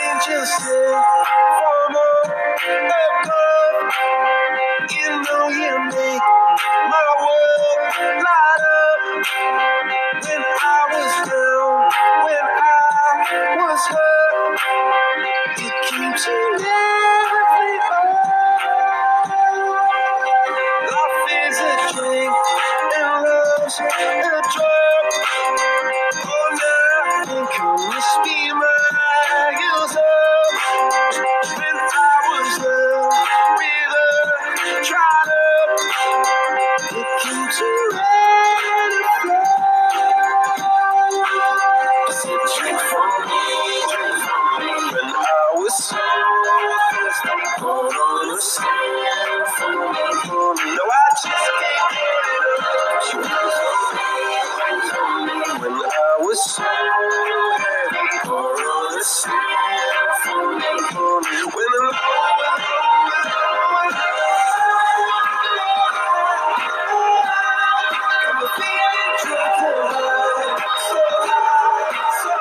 Angels sing from above. You know you make my world light up. When I was down, when I was hurt, you came to lift me up. Life is a drink and love's a drug. Oh, nothing can must be my heels up. When I was down with a dried up, you came to let it flow. Drink from me when I was so thirsty. Hold on a second for me. No, I just can't get it up. You drink from me when I was so heavy. Hold on a second for me. When I'm feeling drunk and high, so high, so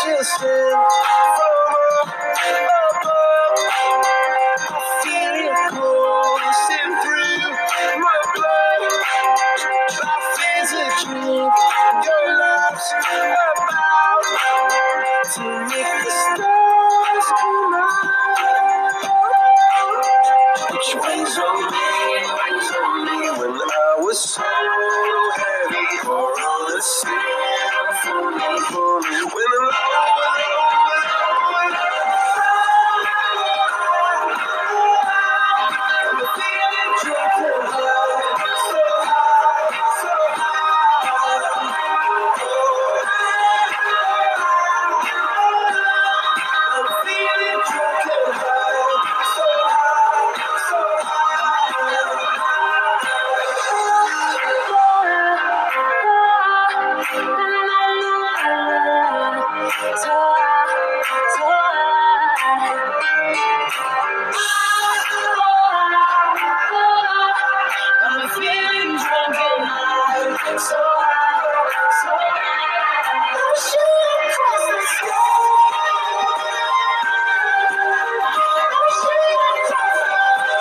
just sing from above. I feel it coursing through my blood. Life is a drink, your love's about to make the stars come out. Which weighs on me when I was so heavy. Pour on the sand for me when I'm feeling drunk and high, so high, so I'm feeling drunk and high, so high, so I'm feeling drunk and high, so high, so high. I'm shooting across the sky. I'm shooting across the sky.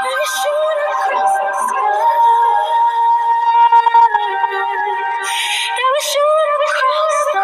I'm shooting across the sky. I'm shooting across the